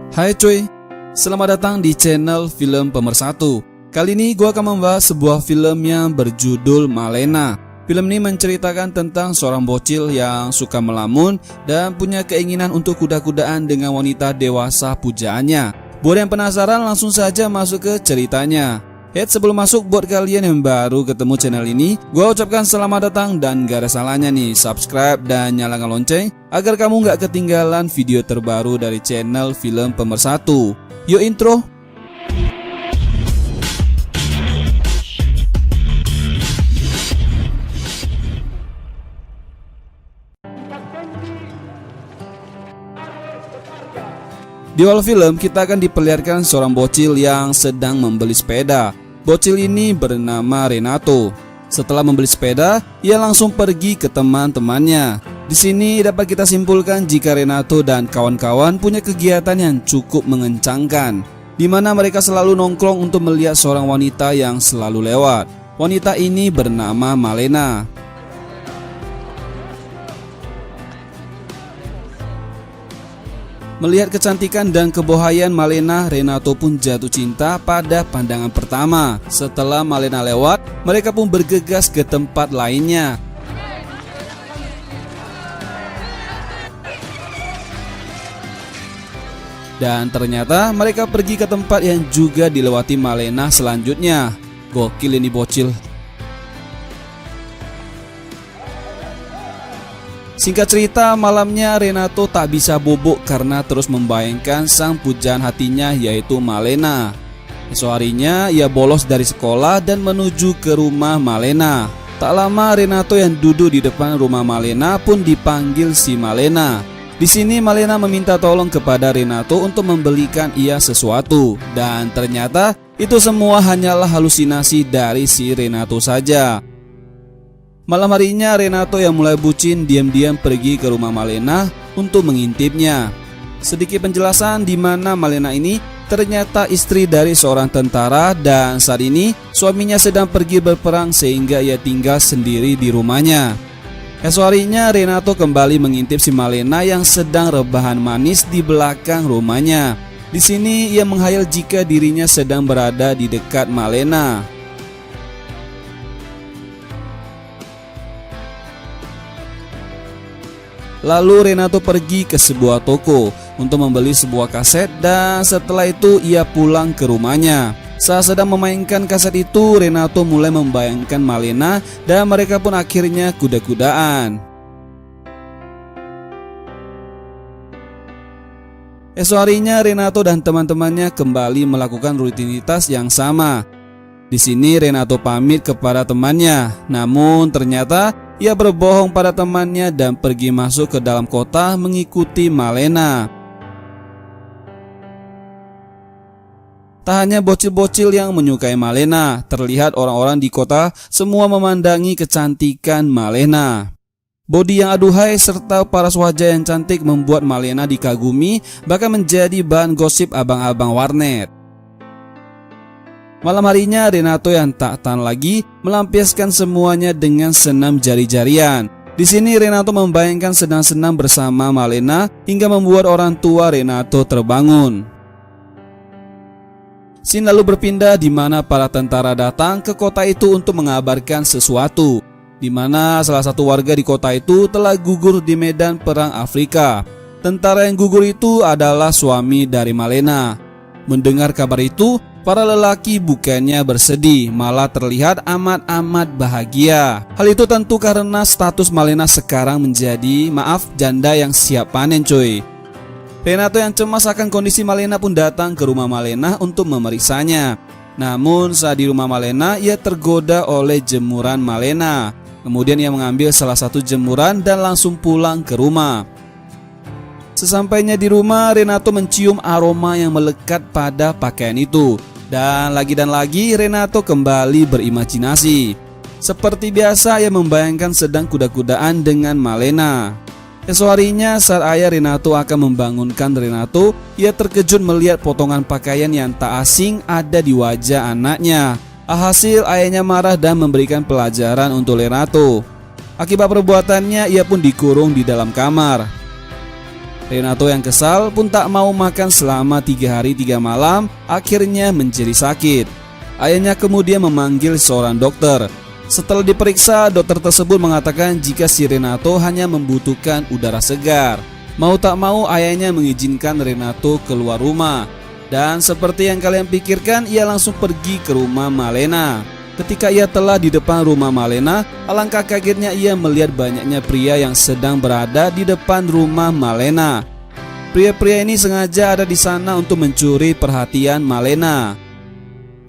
Hai cuy, selamat datang di channel Film Pemersatu. Kali ini gue akan membahas sebuah film yang berjudul Malena. Film ini menceritakan tentang seorang bocil yang suka melamun dan punya keinginan untuk kuda-kudaan dengan wanita dewasa pujaannya. Buat yang penasaran, langsung saja masuk ke ceritanya. Sebelum masuk, buat kalian yang baru ketemu channel ini, gue ucapkan selamat datang dan gak ada salahnya nih subscribe dan nyalakan lonceng agar kamu gak ketinggalan video terbaru dari channel Film Pemersatu. Yuk intro. Di awal film kita akan diperlihatkan seorang bocil yang sedang membeli sepeda. Bocil ini bernama Renato. Setelah membeli sepeda, ia langsung pergi ke teman-temannya. Di sini dapat kita simpulkan jika Renato dan kawan-kawan punya kegiatan yang cukup mengencangkan, di mana mereka selalu nongkrong untuk melihat seorang wanita yang selalu lewat. Wanita ini bernama Malena. Melihat kecantikan dan kebohaian Malena, Renato pun jatuh cinta pada pandangan pertama. Setelah Malena lewat, mereka pun bergegas ke tempat lainnya. Dan ternyata mereka pergi ke tempat yang juga dilewati Malena selanjutnya. Gokil ini bocil. Singkat cerita, malamnya Renato tak bisa bobok karena terus membayangkan sang pujaan hatinya, yaitu Malena. Esok harinya ia bolos dari sekolah dan menuju ke rumah Malena. Tak lama Renato yang duduk di depan rumah Malena pun dipanggil si Malena. Di sini Malena meminta tolong kepada Renato untuk membelikan ia sesuatu, dan ternyata itu semua hanyalah halusinasi dari si Renato saja. Malam harinya Renato yang mulai bucin diam-diam pergi ke rumah Malena untuk mengintipnya. Sedikit penjelasan di mana Malena ini ternyata istri dari seorang tentara dan saat ini suaminya sedang pergi berperang sehingga ia tinggal sendiri di rumahnya. Esok harinya Renato kembali mengintip si Malena yang sedang rebahan manis di belakang rumahnya. Di sini ia menghayal jika dirinya sedang berada di dekat Malena. Lalu Renato pergi ke sebuah toko untuk membeli sebuah kaset dan setelah itu ia pulang ke rumahnya. Saat sedang memainkan kaset itu, Renato mulai membayangkan Malena dan mereka pun akhirnya kuda-kudaan. Esok harinya Renato dan teman-temannya kembali melakukan rutinitas yang sama. Di sini Renato pamit kepada temannya, namun ternyata ia berbohong pada temannya dan pergi masuk ke dalam kota mengikuti Malena. Tak hanya bocil-bocil yang menyukai Malena, terlihat orang-orang di kota semua memandangi kecantikan Malena. Bodi yang aduhai serta paras wajah yang cantik membuat Malena dikagumi, bahkan menjadi bahan gosip abang-abang warnet. Malam harinya Renato yang tak tahan lagi melampiaskan semuanya dengan senam jari-jarian. Di sini Renato membayangkan sedang senam bersama Malena hingga membuat orang tua Renato terbangun. Scene lalu berpindah di mana para tentara datang ke kota itu untuk mengabarkan sesuatu, di mana salah satu warga di kota itu telah gugur di medan perang Afrika. Tentara yang gugur itu adalah suami dari Malena. Mendengar kabar itu, para lelaki bukannya bersedih, malah terlihat amat-amat bahagia. Hal itu tentu karena status Malena sekarang menjadi, janda yang siap panen coy. Renato yang cemas akan kondisi Malena pun datang ke rumah Malena untuk memeriksanya. Namun saat di rumah Malena, ia tergoda oleh jemuran Malena. Kemudian ia mengambil salah satu jemuran dan langsung pulang ke rumah. Sesampainya di rumah, Renato mencium aroma yang melekat pada pakaian itu. Dan lagi Renato kembali berimajinasi. Seperti biasa ia membayangkan sedang kuda-kudaan dengan Malena. Esok harinya saat ayah Renato akan membangunkan Renato, ia terkejut melihat potongan pakaian yang tak asing ada di wajah anaknya. Alhasil ayahnya marah dan memberikan pelajaran untuk Renato. Akibat perbuatannya ia pun dikurung di dalam kamar. Renato yang kesal pun tak mau makan selama 3 hari 3 malam, akhirnya menjadi sakit. Ayahnya kemudian memanggil seorang dokter. Setelah diperiksa, dokter tersebut mengatakan jika si Renato hanya membutuhkan udara segar. Mau tak mau ayahnya mengizinkan Renato keluar rumah. Dan seperti yang kalian pikirkan, ia langsung pergi ke rumah Malena. Ketika ia telah di depan rumah Malena, alangkah kagetnya ia melihat banyaknya pria yang sedang berada di depan rumah Malena. Pria-pria ini sengaja ada di sana untuk mencuri perhatian Malena.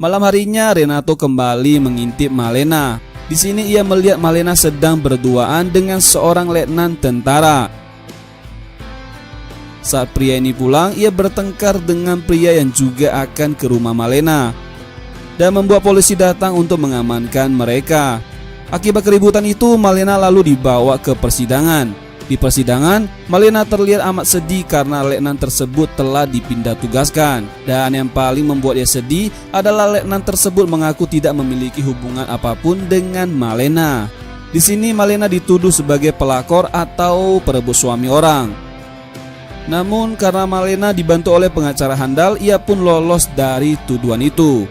Malam harinya Renato kembali mengintip Malena. Di sini ia melihat Malena sedang berduaan dengan seorang letnan tentara. Saat pria ini pulang, ia bertengkar dengan pria yang juga akan ke rumah Malena dan membuat polisi datang untuk mengamankan mereka. Akibat keributan itu, Malena lalu dibawa ke persidangan. Di persidangan, Malena terlihat amat sedih karena letnan tersebut telah dipindah tugaskan. Dan yang paling membuat dia sedih adalah letnan tersebut mengaku tidak memiliki hubungan apapun dengan Malena. Di sini Malena dituduh sebagai pelakor atau perebut suami orang. Namun karena Malena dibantu oleh pengacara handal, ia pun lolos dari tuduhan itu.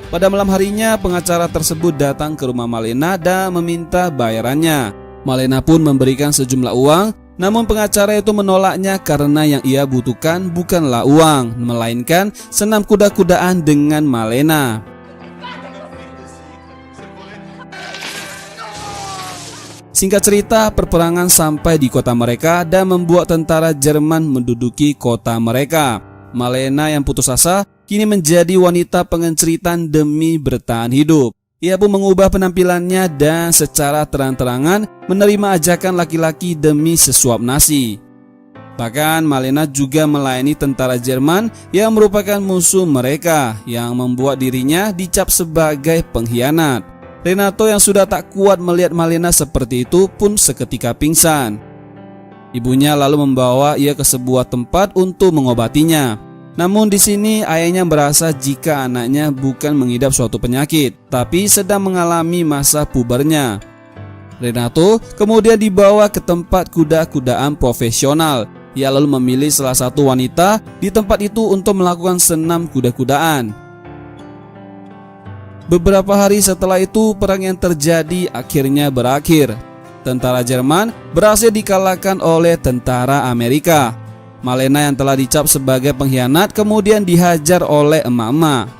Pada malam harinya, pengacara tersebut datang ke rumah Malena dan meminta bayarannya. Malena pun memberikan sejumlah uang, namun pengacara itu menolaknya karena yang ia butuhkan bukanlah uang, melainkan senam kuda-kudaan dengan Malena. Singkat cerita, perperangan sampai di kota mereka dan membuat tentara Jerman menduduki kota mereka. Malena yang putus asa kini menjadi wanita pengenceritan demi bertahan hidup. Ia pun mengubah penampilannya dan secara terang-terangan menerima ajakan laki-laki demi sesuap nasi. Bahkan Malena juga melayani tentara Jerman yang merupakan musuh mereka, yang membuat dirinya dicap sebagai pengkhianat. Renato yang sudah tak kuat melihat Malena seperti itu pun seketika pingsan. Ibunya lalu membawa ia ke sebuah tempat untuk mengobatinya. Namun di sini ayahnya merasa jika anaknya bukan mengidap suatu penyakit, tapi sedang mengalami masa pubernya. Renato kemudian dibawa ke tempat kuda-kudaan profesional. Ia lalu memilih salah satu wanita di tempat itu untuk melakukan senam kuda-kudaan. Beberapa hari setelah itu, perang yang terjadi akhirnya berakhir. Tentara Jerman berhasil dikalahkan oleh tentara Amerika. Malena yang telah dicap sebagai pengkhianat kemudian dihajar oleh emak-emak.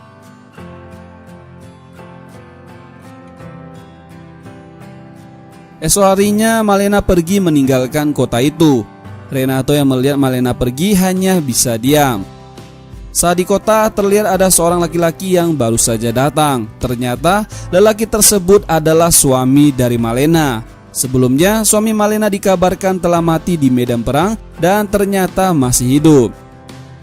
Esok harinya Malena pergi meninggalkan kota itu. Renato yang melihat Malena pergi hanya bisa diam. Saat di kota terlihat ada seorang laki-laki yang baru saja datang. Ternyata lelaki tersebut adalah suami dari Malena. Sebelumnya suami Malena dikabarkan telah mati di medan perang dan ternyata masih hidup.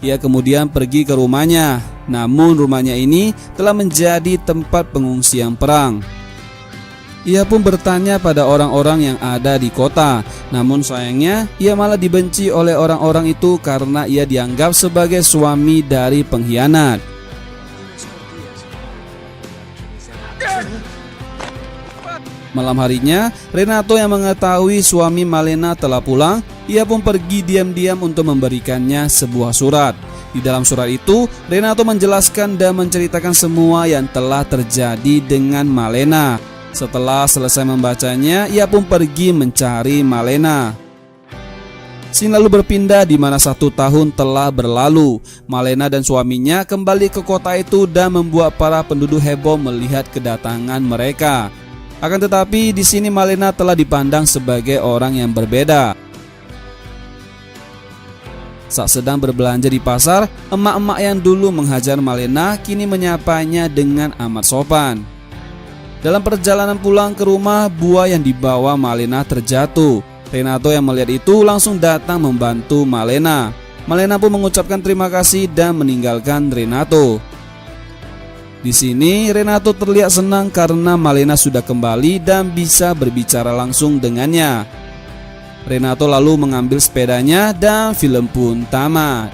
Ia kemudian pergi ke rumahnya, namun rumahnya ini telah menjadi tempat pengungsian perang. Ia pun bertanya pada orang-orang yang ada di kota, namun sayangnya ia malah dibenci oleh orang-orang itu karena ia dianggap sebagai suami dari pengkhianat. Malam harinya, Renato yang mengetahui suami Malena telah pulang, ia pun pergi diam-diam untuk memberikannya sebuah surat. Di dalam surat itu, Renato menjelaskan dan menceritakan semua yang telah terjadi dengan Malena. Setelah selesai membacanya, ia pun pergi mencari Malena. Scene lalu berpindah di mana 1 tahun telah berlalu. Malena dan suaminya kembali ke kota itu dan membuat para penduduk heboh melihat kedatangan mereka. Akan tetapi di sini Malena telah dipandang sebagai orang yang berbeda. Saat sedang berbelanja di pasar, emak-emak yang dulu menghajar Malena kini menyapanya dengan amat sopan. Dalam perjalanan pulang ke rumah, buah yang dibawa Malena terjatuh. Renato yang melihat itu langsung datang membantu Malena. Malena pun mengucapkan terima kasih dan meninggalkan Renato. Di sini Renato terlihat senang karena Malena sudah kembali dan bisa berbicara langsung dengannya. Renato lalu mengambil sepedanya dan film pun tamat.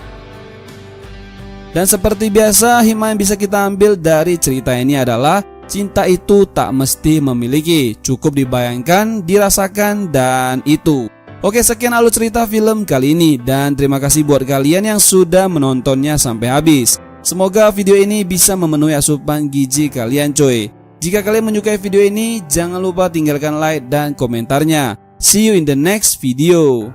Dan seperti biasa, hikmah yang bisa kita ambil dari cerita ini adalah cinta itu tak mesti memiliki, cukup dibayangkan, dirasakan, dan itu. Oke, sekian alur cerita film kali ini, dan terima kasih buat kalian yang sudah menontonnya sampai habis. Semoga video ini bisa memenuhi asupan gizi kalian coy. Jika kalian menyukai video ini, jangan lupa tinggalkan like dan komentarnya. See you in the next video.